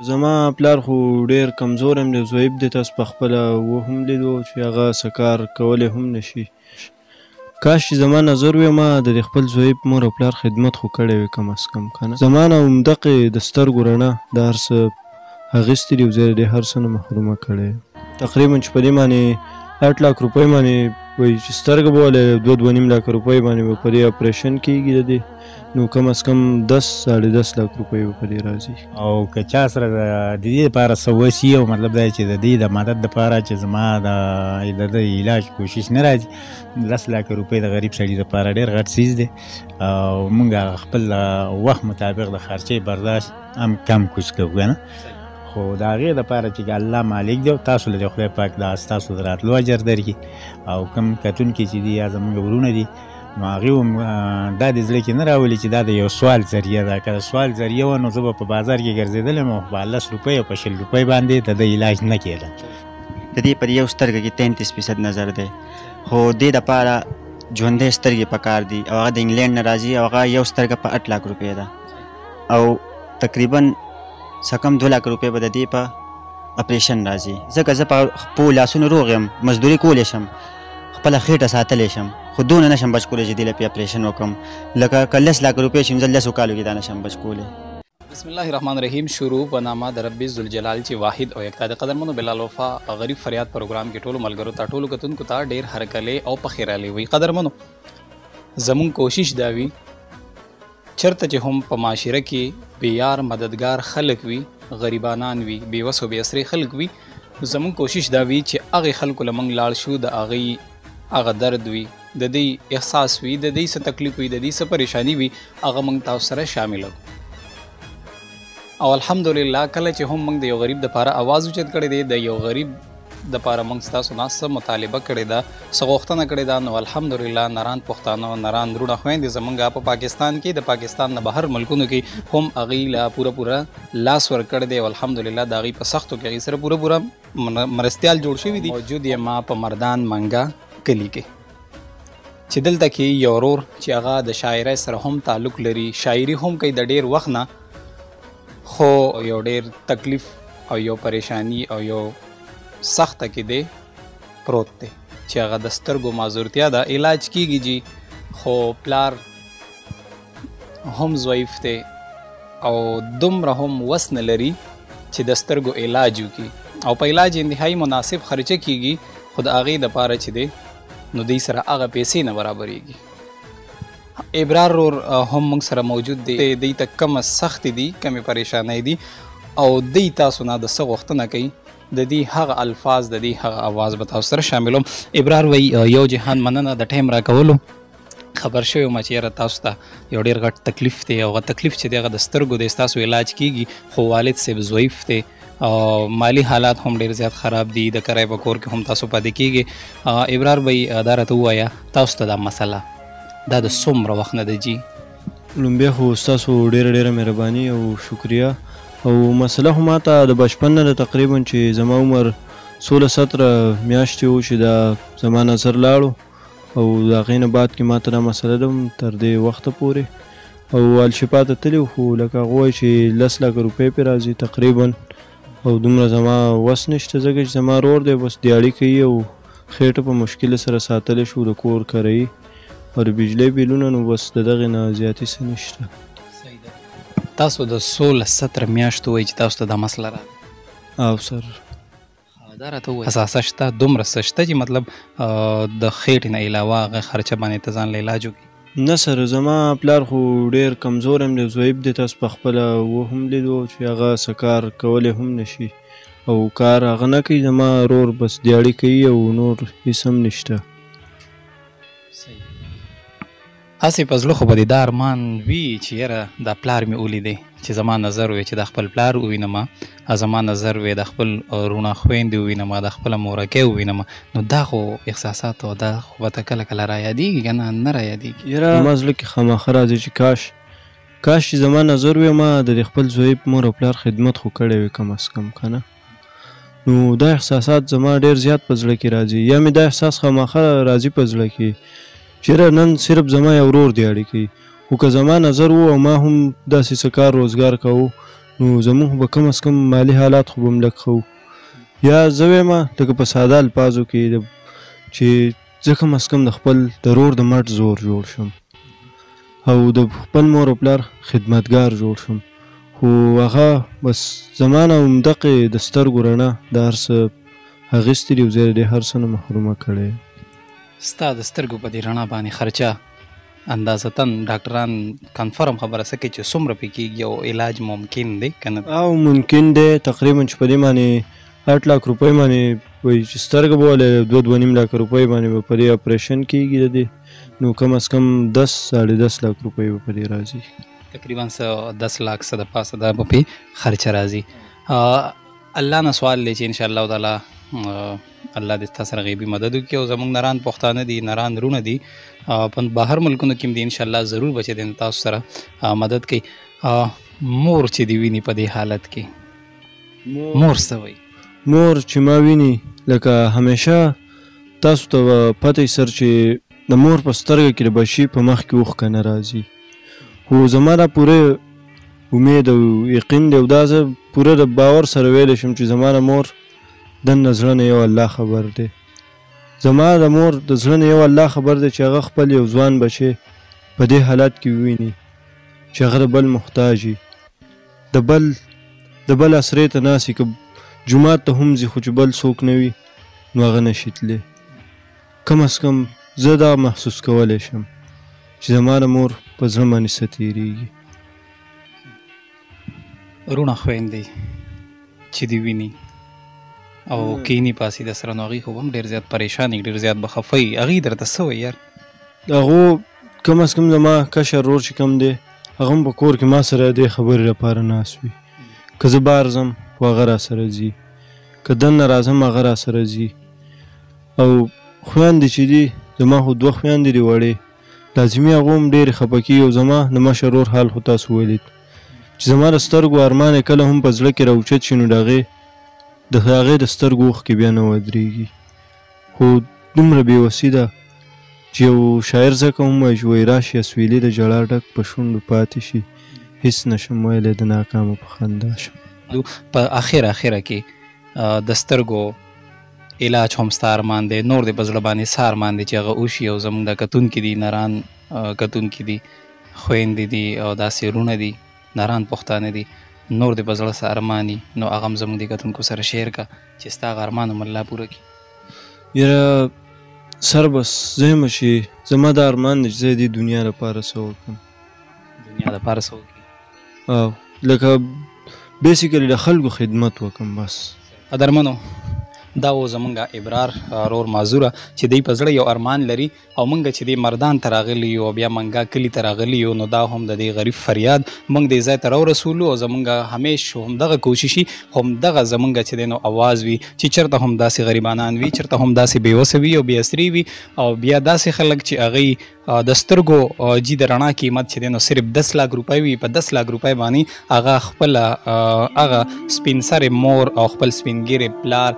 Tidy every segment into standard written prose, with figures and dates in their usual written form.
زما پلار خو ډېر کمزور هم دی، ضعیف دی. تاسو په خپله هم لیدو چې هغه څه کار کولی هم نشي. کاش چې زما نظر وي ما د خپل ضعیف مور او پلار خدمت خو کړی وي کم از کم که نه. زما نه همدغې د سترګو رڼا د هر څه اخیستي دي او زه یې د هر څه نه محرومه کړی یم. تقریبا چې په دې باندې 8 لک روپۍ باندې وایي چې سترګه به ولې 2-2.5 لک روپۍ باندې به په دې اپریشن کېږي د دې، نو کم از کم 10-10.5 لک روپۍ به په دې راځي. او که چا سره د دې لپاره څه وسي او مطلب دا چې د دې د مدد لپاره چې زما د علاج کوشش نه راځي، 10 لک روپۍ د غریب سړي لپاره ډېر غټ څیز دی او موږ خپل وخت مطابق د خرچې برداشت هم کم کوز کوو که نه. خو د هغې دپاره چې الله مالک دی او تاسو له خدای پاک دا ستاسو د راتلو اجر درکړي او کوم کتونکي چې دي یا زموږ ورونه دي نو هغې هم دا د زړه کې نه راولي چې دا د یو سوال ذریعه ده. که د سوال ذریعه وه نو زه به په بازار کې ګرځېدلی یم په 10 روپۍ او په 20 روپۍ باندې د ده علاج نه کېده. د دې پر یو سترګه کې 33% نظر دی، خو دې دپاره ژوندۍ سترګې پکار دي او هغه د انګلینډ نه راځي او هغه یو سترګه په 8 لک روپۍ ده او تقریبا سکم 2 لک روپۍ به د دې په اپریشن راځي. ځکه زه په لاسونو روغ یم، مزدوري کولی شم، خپله خېټه ساتلی شم، خو دونه نشم بچ کولی چې دې له پې اپریشن وکړم. لکه که 10 لک روپۍ شي نو زه 10 کالو کې دا نشم بچ کولی. بسم الله الرحمن الرحیم. شروع په نامه د رب ذوالجلال چې واحد او یکتا د قدرمنو بلال وفا غریب فریاد پروګرام کې ټولو ملګرو ته ټولو کتونکو ته ډېر هرکلی او پخیرالی وي. قدرمنو زمونږ کوشش دا وي چرته چې هم په معاشره کې بیار مددگار خلک وي، غریبانان وي، بېوس او بېاسرې خلک وي، زمونږ کوشش دا وي چې هغې خلکو له موږ لاړ شو، د هغې هغه درد وي، د دې احساس وي، د دې څه تکلیف وي، د دې څه پریشانی وي، هغه موږ تاسو سره شامل او الحمدلله کله چې هم موږ د یو غریب دپاره اواز اوچت کړی دی، د یو غریب دپاره موږ ستاسو نه څه مطالبه کړې ده، څه غوښتنه کړې ده، نو الحمدلله نران پښتانه، نران وروڼه خویندې زموږ په پاکستان کې، د پاکستان نه بهر ملکونو کې هم هغوی له پوره لاس ورکړی دی او الحمدلله د هغوی په سختو کې هغوی سره پوره مرستیال جوړ شوي دي. موجود یم ما په مردان منګه کلي کې چې دلته کې یو ورور چې هغه د شاعرۍ سره هم تعلق لري، شاعري هم کوي د ډېر وخت نه، خو یو ډېر تکلیف او یو پریشانی او یو سخته کې دی پروت دی چې هغه د سترګو معذورتیا ده، علاج کیږي جی، خو پلار هم ضعیف دی او دومره هم وس نه لري چې د سترګو علاج وکړي او په علاج انتهایی مناسب خرچه کیږي، خو د هغې دپاره چې دی نو دوی سره هغه پیسې نه برابرېږي. ابرار رور هم موږ سره موجود دی، دوی ته کمه سختې دي، کمې پریشانۍ دي او دوی تاسو نه د څه غوښتنه کوي، د دې هغه الفاظ، د دې هغه اواز به تاسو سره شاملوم. ابرار وی یو جهان مننه د ټایم راکولو. خبر شوی وم چې یاره تاسو ته یو ډېر غټ تکلیف دی او هغه تکلیف چې دی هغه د سترګو دی، ستاسو علاج کیږي، خو والد صاحب ضعیف دی او مالی حالات هم ډېر زیات خراب دي، د کرای په کور کې هم تاسو پاتې کیږي. ابرار وی دا راته ووایه تاسو ته دا مسله دا د څومره وخت نه ده جي؟ لومبیا خو ستاسو ډېره مهرباني او شکریه او مسله خو ماته د بچپن نه ده، تقریبا چې زما عمر 16-17 میاشتې و چې دا زما نظر لاړو او د هغې نه بعد کې ماته دا مسله ده تر دې وخته پورې او الشفا ته تلي، خو لکه هغه وایي چې 10 لک روپۍ پرې راځي تقریبا او دومره زما وس نشته، ځکه چې زما رور دی بس دیاړي کوي او خېټه په مشکل سره ساتلی شو، د کور کرایي او د بجلۍ بیلونه، نو بس د دغې نه زیاتې څه نشته. تاسو د 16-17 میاشتو وایي چې تاسو ته دا مسله راغله؟ او سر دا راته ووایي اساسه شته، دومره څه شته چې مطلب د خېټې نه علاوه هغه خرچه باندې ته ځان له علاج وکړي؟ نه سر، زما پلار خو ډېر کمزور هم دی، ضعیف دی، تاسو په خپله هم لیدو چې هغه څه کار کولی هم نشي او کار هغه نه کوي، زما رور بس دیاړي کوي او نور هېڅ هم نشته. هسې په زړه خو به دې دا ارمان وي چې یاره دا پلار مې ولیدی چې زما نظر وی چې د خپل پلار ووینم، زما نظر وی د خپل رونه خویندې ووینم، د خپله مورکۍ ووینم، نو دا خو احساسات او دا خو به ته کله کله رایادېږي که نه رایادېږي؟ یاره زما زړه کې خامخا راځي چې کاش چې زما نظر وی ما د خپل ضعیف مور او پلار خدمت خو کړی وي کم از کم که نه، نو دا احساسات زما ډېر زیات په زړه کې راځي، یا مې دا احساس خامخا راځي په زړه کې چېرې نن صرف زما یو ورور دیاړي کوي، خو که زما نظر و او ما هم داسې څه کار روزګار کوو نو زموږ به کم از کم مالی حالات خو به هم لږ ښه وو. یا زه وایم لکه په ساده الفاظو کې چې زه کم از کم د خپل ضرور د مټ زور جوړ شم او د خپل مور او پلار خدمتګار جوړ شم. خو هغه بس زما نه همدغې د سترګو رڼا د هر څه اخیستي دي او زه یې د هر څه نه محرومه کړی. ستا د سترګو په دې رڼا باندې خرچه اندازتاً ډاکټران کنفرم خبره څه کوي چې څومره پې کېږي او علاج ممکن دی که نه؟ او ممکن دی تقریبا چې په دې باندې 8 लाख روپۍ باندې وایي چې سترګه به ولې 2.5 लाख روپۍ باندې به په دې اپریشن کېږي د دې نو کم از کم 10-10.5 लाख روپۍ به په دې راځي. تقریبا 10 लाख څه د پاسه دا به پې خرچه راځي. الله نه سوال دی چې انشاءالله تعالی الله دې تا سره غیبي مدد وکړي او زموږ نران پښتانه دي نران رونه دي په بهر ملکونو کې هم دي انشاءالله ضرور به چې دی تاسو سره مدد کوي. مور چې دې ویني په دې حالت کې مور څه وایي؟ مور چې ما ویني لکه همیشه تاسو ته پته یې سر چې د مور په سترګه کې د بچي په مخ کې اوښکه نه راځي. خو زما دا پوره امید او یقین دی او دا زه پوره د باور سره ویلی شم چې زما د مور دننه زړه نه یو الله خبر دی. زما د مور د زړه نه یو الله خبر دی چې هغه خپل یو ځوان بچی په دې حالت کې وویني چې هغه د بل محتاج وي د بل اسرې ته ناست وي که جومات ته هم ځي خو چې بل څوک نه وي نو هغه نشي تللی. کم از کم زه دا محسوس کولی شم چې زما د مور په زړه باندې څه تېرېږي. رونه خویندې چې دې ویني او کینی پاسې د سره نو هغوی خو هم ډېر زیات پریشان وي ډېر زیات به خفه وي. هغوی درته څه وایي یار؟ هغو کم از کم زما کشر ورور چې کم دی هغه هم په کور کې ما سره دې خبرې لپاره ناست وي. که زه بار ځم خو هغه را سره ځي که دننه راځم هغه را سره ځي. او خویندې چې دي زما خو 2 خویندې دي وړې لازمي هغو هم ډېرې خفه کېږي او زما د مشر ورور حال خو تاسو ولید چې زما د سترګو ارمان یې کله هم په زړه کې راوچت شي نو د هغې د سترګو اوښکې بیا نه ودرېږي. خو دومره بېوسي ده چې یو شاعر ځکه هم وایي چې وایي راشي اسویلي د ژړا ډک په شونډو پاتې شي هېڅ نشم ویلی د ناکامه په خندا شم. په اخره کې د سترګو علاج هم ستا ارمان دی نور دې په زړه باندې څه ارمان دی چې هغه وشي او زموږ د کتونکي دي نران کتونکي دي خویندې دي او داسې رونه دي نران پښتانه دي نور دې په زړه څه ارمان وي نو هغه هم زموږ د کتونکو سره شیر کړه چې ستا هغه ارمان هم الله پوره کړي. یاره سر بس زه یم چې زما دا ارمان دی چې زه دې دنیا لپاره څه وکړم. دنیا لپاره څه وکړي؟ او لکه بیسیکلی د خلکو خدمت وکړم بس. قدرمنو دا و زمونږ ابرار رور مازوره چې دی په زړه یو ارمان لري او مونږ چې دی مردان ته راغلي یو بیا منګا کلي ته راغلي یو نو دا هم د دې غریب فریاد مونږ دې ځای ته راورسولو او زمونږ همیشه همدغه کوشش وي همدغه زمونږ چې دی نو اواز وي چې چېرته هم داسې غریبانان وي چېرته هم داسې بېوسه وي او بې اسري وي او بیا داسې خلک چې هغوی د سترګو جی د رڼا قیمت چې دی نو صرف 10 लाख روپۍ وي په 10 लाख روپۍ باندې هغه خپله هغه سپین سرې مور او خپل سپین ګیرې پلار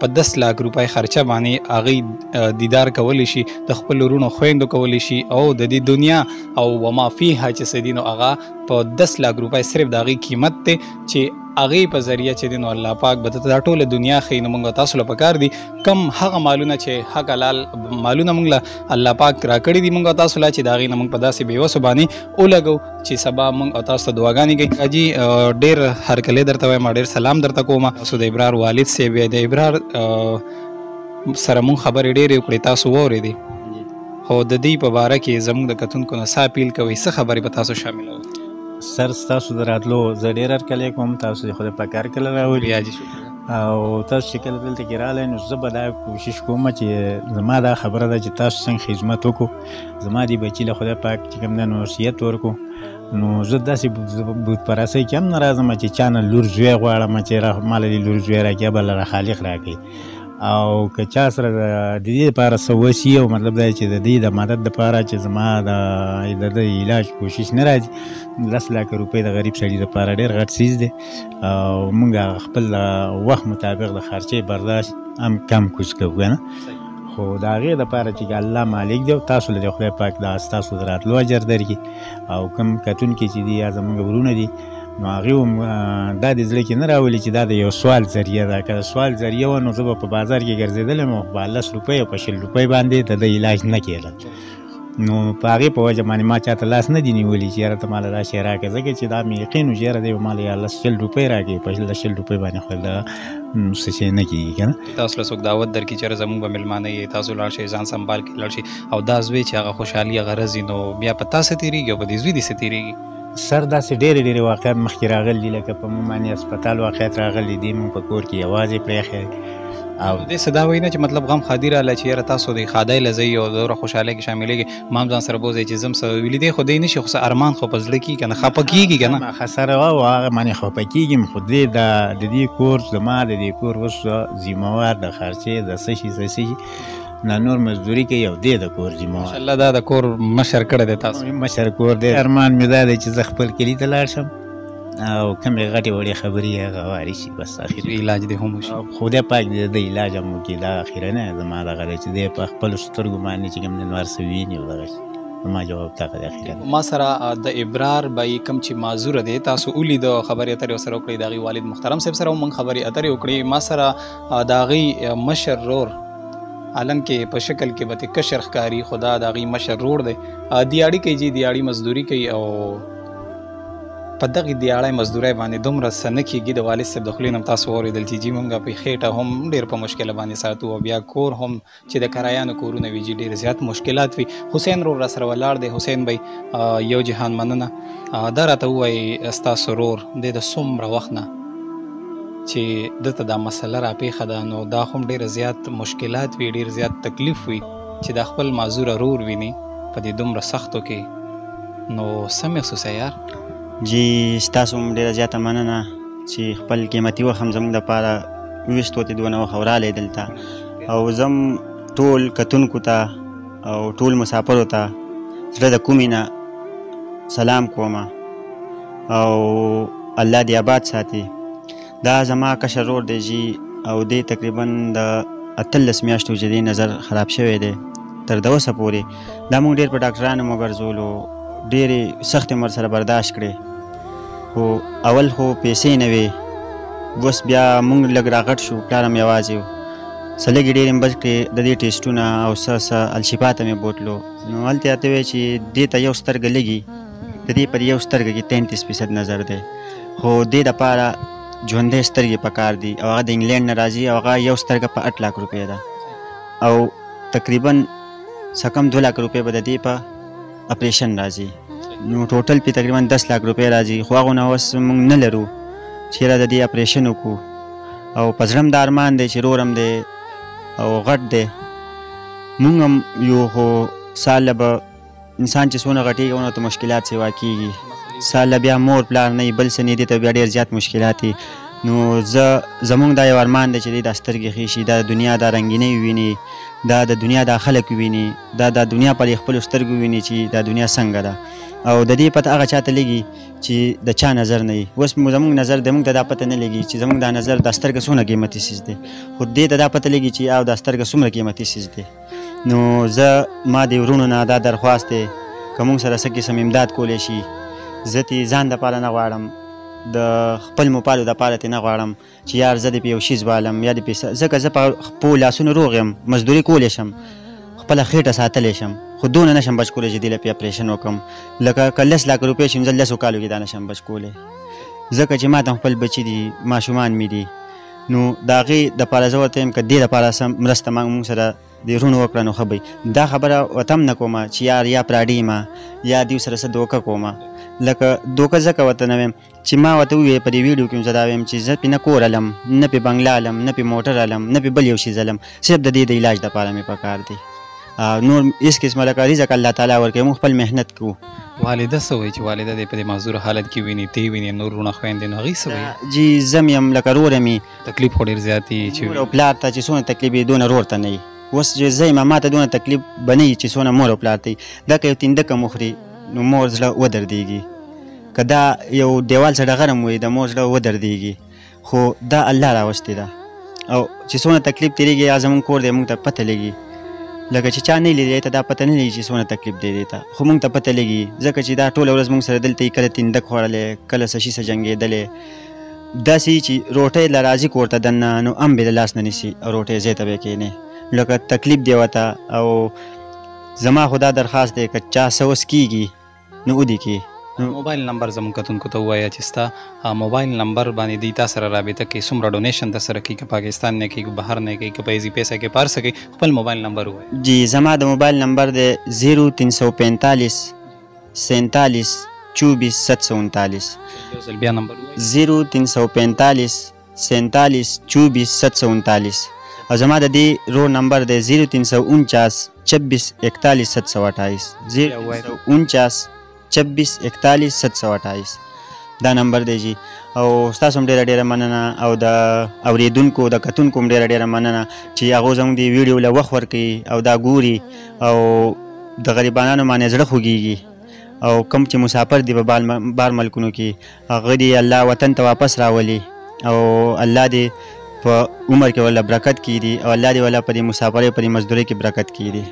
په 10 लाख روپۍ خرچه باندې هغوی دیدار کولی شي د خپلو وروڼو خویندو کولی شي او د دې دنیا او وما فیها چې څه دي نو هغه په 10 लाख روپۍ صرف د هغوی قیمت دی چې هغې په ذریعه چې دی نو الله پاک به ته دا ټوله دنیا ښیي نو موږ تاسو له پکار دي کم هغه مالونه چې حق حلال مالونه موږ له الله پاک راکړي دي موږ تاسو له چې د هغې نه موږ په داسې بېوسو باندې ولګو چې سبا موږ او تاسو ته دعاګانې کوي. حاجي ډېر هرکلی درته وایم ډېر سلام درته کوم. تاسو د ابرار والد صاحب یا د ابرار سره موږ خبرې ډېرې وکړې تاسو واورېدې خو د دې په باره کې زموږ د کتونکو نه څه اپیل کوئ څه خبرې به تاسو شاملوئ؟ سر ستاسو د راتلو زه ډېر هرکلی کوم تاسو د خدای په کار کله راولي او تاسو چې کله دلته کې راغلی نو زه به دا کوشش کوم چې زما دا خبره ده چې تاسو څنګه خدمت وکړو زما دې بچي له خدای پاک چې کوم دی نو وصیت ورکړو نو زه داسې بت پرستۍ کې هم نه راځم چې چا نه لور زوی غواړم چې ماله دې لور زوی راکړي بله را خالق راکړي او که چا سره د دې لپاره څه وسي او مطلب دا چې د دې د مدد لپاره چې زما د علاج کوشش نه راځي 10 लाख روپۍ د غریب سړي لپاره ډېر غټ څیز دی او موږ خپل وخت مطابق د خرچې برداشت هم کم کوز کوو که نه خو د هغې دپاره چې الله مالک دی او تاسو له خدای پاک دا ستاسو د راتلو اجر درکړي او کوم کتونکي چې دي یا زموږ ورونه دي نو هغې هم دا د زړه کې نه راولي چې دا د یو سوال ذریعه ده. که د سوال ذریعه وه نو زه به په بازار کې ګرځېدلی م او په 10 روپۍ او په 20 روپۍ باندې د ده علاج نه کېده. نو په هغې په وجه باندې ما چاته لاس نه دي نیولي چې یاره ته ماله دا شی راکړه، ځکه چې دا مې یقین و چې یاره دی به ماله یا 10-20 روپۍ راکړي، په 10-20 روپۍ باندې خو دغه څه شی نه کېږي که نه. تاسو له څوک دعوت درکړي چې زموږ به مېلمانه یې، تاسو لاړ شئ ځان سنبال کړي لاړ شئ او دا زوی چې هغه خوشحالي هغه رځي، نو بیا په تا څه تېرېږي او په دې زوی دې څه تېرېږي؟ سر داسې ډېرې واقعات مخکې راغلي دي، لکه په موږ باندې هسپتال واقعات راغلي دي، موږ په کور کې یوازې پرېښی او دې څه دا وایي نه چې مطلب غم ښادي راغله چې یاره تاسو د ښادۍ له ځئ او دومره خوشحالۍ کې شاملېږئ، ما هم ځان سره بوځئ چې ځم څه ویلي دی خو دی نه شي، خو څه ارمان خو په زړه کېږي که نه، خفه کېږي که نه. سره او هغه باندې خفه کېږم، خو دې د دې کور زما د دې کور اوس ذمهوار د خرچې د څه شي نه نور مزدوري کوي او دی د کور ذمهوار. ماشاءالله دا د کور مشر کړی دی تاسو. مشر کور دی. ارمان مې دا دی چې زه خپل کلي ته لاړ شم او کومې غټې وړې خبرې هغه واري شي، بس اخر علاج دې هم وشي. خدای پاک دې د علاج هم وکړي. دا اخرنی زما دغه دی چې دی په خپلو سترګو باندې چې کوم نور څه ویني او دغه زما جواب دغه دی اخرنی. ما سره د ابرار بای کوم چې معذوره دی تاسو ولید خبرې اترې ورسره وکړئ، د هغې والد محترم صاحب سره هم موږ خبرې اترې وکړې. ما سره د هغې مشر رور حالن کې په شکل کې به کشر ښکاري، خو دا د هغې مشر رور دی، دیاړي کوي جی دیاړي مزدوري کوي او په دغې دیاړی مزدورۍ باندې دومره څه نه کېږي. د والد صاحب د خولې نه هم تاسو واورېدل چې جي مونږ په خېټه هم ډېر په مشکله باندې ساتو او بیا کور هم چې د کرایانو کورونه وي جي ډېر زیات مشکلات وي. حسین رور را سره ولاړ دی. حسین بی یو جهان مننه، دا راته ووایي ستاسو رور دی د څومره وخت نه چې دلته دا مسله راپېښه ده نو دا هم ډېر زیات مشکلات وي، ډېر زیات تکلیف وي چې دا خپل معذوره رور ویني په دې دومره سختو کې، نو څه محسوسه یار؟ جی ستاسو هم ډېره زیاته مننه چې خپل قیمتي وخت هم زموږ دپاره ویستو ته دونه وخت راغلی دلته، او زه هم ټول کتونکو ته او ټول مسافرو ته زړه د کومې نه سلام کوم او الله دې آباد ساتي. دا زما کشر رور دی جي او دی تقریبا د 18 میاشتو چې دی نظر خراب شوی دی تر د اوسه پورې. دا موږ ډېر په ډاکټرانو مو ګرځولو، ډېرې سختې مو ورسره برداشت کړې، خو اول خو پیسې نه وې، اوس بیا موږ لږ راغټ شو، پلار هم یوازې و، څه لږې ډېرې مې بچ کړې د دې ټېسټونه او څه الشفا ته مې بوتلو. نو هلته راته وویل چې دې ته یو سترګه لږي، د دې پر یو سترګه کې 33% نظر دی، خو دې دپاره ژوندۍ سترګې پکار دي او هغه د انګلینډ نه راځي او هغه یو سترګه په 8 लाख روپۍ ده او تقریبا څه کم 2 लाख روپۍ به د دې په اپریشن راځي. نو ټوټل پې تقریبا 10 लाख روپۍ راځي، خو هغو نه اوس موږ نه لرو چې یاره د دې اپریشن وکړو. او په زړه م دا ارمان دی چې رور هم دی او غټ دی، موږ هم یو، خو ساله به انسان چې څونه غټېږي ونه ته مشکلات سیوا کېږي، ساله بیا مور پلار نه بل څه نه دي ته بیا ډېر زیات مشکلات دي. نو زموږ دا یو ارمان دی چې دی دا سترګې ښې شي، دا دنیا دا رنګینۍ وویني، دا د دنیا دا خلک وویني، دا د دنیا پر خپلو سترګو وویني چې دا دنیا څنګه ده. او د دې پته هغه چاته لګي چې د چا نظر نه وي. اوس زموږ نظر د موږ ته دا پته نه لګي چې زموږ دا نظر دا سترګه څومره قیمتي څیز دی، خو دې ته دا پته لګي چې او دا سترګه څومره قیمتي څیز دی. نو زه ما د ورونو نه دا درخواست دی که موږ سره څه قسم امداد کولی شي، زه تې ځان دپاره نه غواړم، د خپل موپالو دپاره تې نه غواړم چې یار زه دې په یو شي ځوالم یا دې په، ځکه زه په لاسونو روغ یم، مزدوري کولی شم، خپله خېټه ساتلی شم، خو دونه نشم بچ کولی چې دې له پې اپریشن وکړم. لکه که 10 लाख روپۍ شي زه 10 کالو کې دا نشم بچ کولی، ځکه چې ما ته خپل بچي دي، ماشومان مې دي. نو د هغې دپاره زه ورته یم که دې دپاره څه مرسته موږ سره د ورونو وکړه نو ښه به دا خبره ورته هم نه کومه چې یار یا پراډي یم یا دوی سره څه دوکه کومه. لکه دوکه ځکه ورته نه ویم چې ما ورته وویل په دې ویډیو کې زه دا ویم چې زه پې نه کور الم، نه پې بنګله الم، نه پې موټر الم، نه پې بل یو شیز الم، صرف د دې د علاج دپاره مې پکار دی. نور هېڅ قسمه لکه رزق الله تعالی ورکوي، موږ خپل محنت کوو. والده څه وایي چې والده دې په دې معذور حالت کې ویني، ته ویني، نور وروڼه خویندې، نو هغې څه وایي؟ جی زه مې یم لکه رور مې تکلیف خو ډېر زیات وي چې مور او پلار ته چې څونه تکلیف وي دونه رور ته نه وي. اوس چې زه یم ما ته دونه تکلیف به نه وي چې څونه مور او پلار ته وي. دا که یو تندکه وخوري نو مور زړه ودردېږي، که دا یو دیوال سره غرم وي د مور زړه ودردېږي، خو دا الله راوستې ده. او چې څونه تکلیف تېرېږي یا زموږ کور دی موږ ته پته لګي، لکه چې چا نه لیدلی ته دا پته نه لګي چې څومره تکلیف دی دې ته، خو موږ ته پته لګي ځکه چې دا ټوله ورځ موږ سره دلته کله تندک خوړلی، کله څه شي څه جنګېدلی، داسې چې روټۍ له راځي کور ته دننه نو هم بې له لاس نه نیسي او روټۍ ځای ته به یې کښېنې، لکه تکلیف دی ورته. او زما خو دا درخواست دی که چا څه وس کېږي نو ودې کړي. موبایل نمبر زموږ کتونکو ته ووایه چې ستا موبایل نمبر باندې دوی تا سره رابطه کوي، څومره ډونیشن در سره کوي، که پاکستان نه کوي، که بهر نه کوي، که په ایزي پیسه کې پارسه کوي، خپل موبایل نمبر ووایه. جی زما د موبایل نمبر دی 0345 47 24 739. یو ځل بیا نمبر ووایه. 0345 47 24 739. او زما د دې رو نمبر دی 0349 26 41 728. 0349 26 41 728 دا نمبر دی جی. او ستاسو هم ډېره ډېره مننه، او د اورېدونکو د کتونکو هم ډېره ډېره مننه چې هغوی زموږ د ویډیو له وخت ورکوي او دا ګوري او د غریبانانو باندې زړه خوږېږي، او کوم چې مسافر دي په بار ملکونو کې هغه دې الله وطن ته واپس راولي، او الله دې په عمر کې ولا برکت کړي، او الله دې ولا په دې مسافرۍ په دې مزدورۍ کې برکت کړي.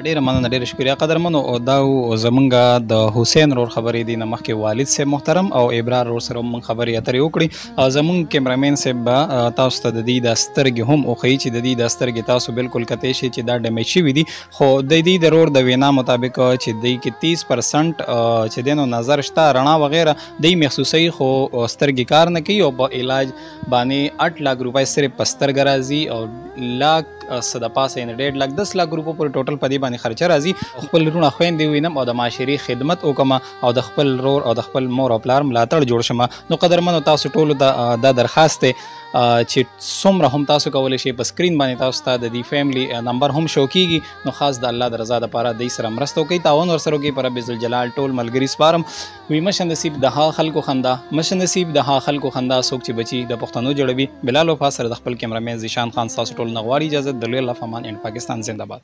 ډېره مننه، ډېره شکریه قدرمنو. او دا زمونږ د حسین رور خبرې دي نه مخکې والد صاحب محترم او ابرار رور سره موږ خبرې اترې وکړې، او زمونږ کیمرامین صاحب به تاسو ته د دې د سترګې هم وښیي چې د دې د سترګې تاسو بالکل کتی شي چې دا ډیمیج شوي دي، خو د دې د رور د وینا مطابق چې دوی کې 30% چې دی نو نظر شته، رڼا وغیره دوی محسوسوي، خو سترګې کار نه کوي، او په علاج باندې 8 लाख روپۍ صرف په سترګه راځي، او لاک څه د پاسه یعنې 1.5 लाख 10 लाख روپو پورې ټوټل په دې باندې خرچه راځي. خپل وروڼه خویندې وینم او د معاشري خدمت وکړم او د خپل رور او د خپل مور او پلار ملاتړ جوړ شم. نو قدرمنو تاسو ټولو ته دا درخواست دی چې څومره هم تاسو کولی شئ په سکرین باندې تاسو ته د دې فیملی نمبر هم شو کېږي، نو خاص د الله د رضا دپاره دوی سره مرسته وکړئ، تعاون ورسره وکړئ. په رب ذوالجلال ټول ملګري سپارم. وي مشه نصیب د هغه خلکو خندا، مشه نصیب د هغه خلکو خندا څوک چې بچي د پښتنو جوړوي. بلال وفا سره د خپل کیمرامین ذیشان خان ستاسو ټولو نه غواړي اجازه. د لوی الله فامان اینډ پاکستان زنده باد.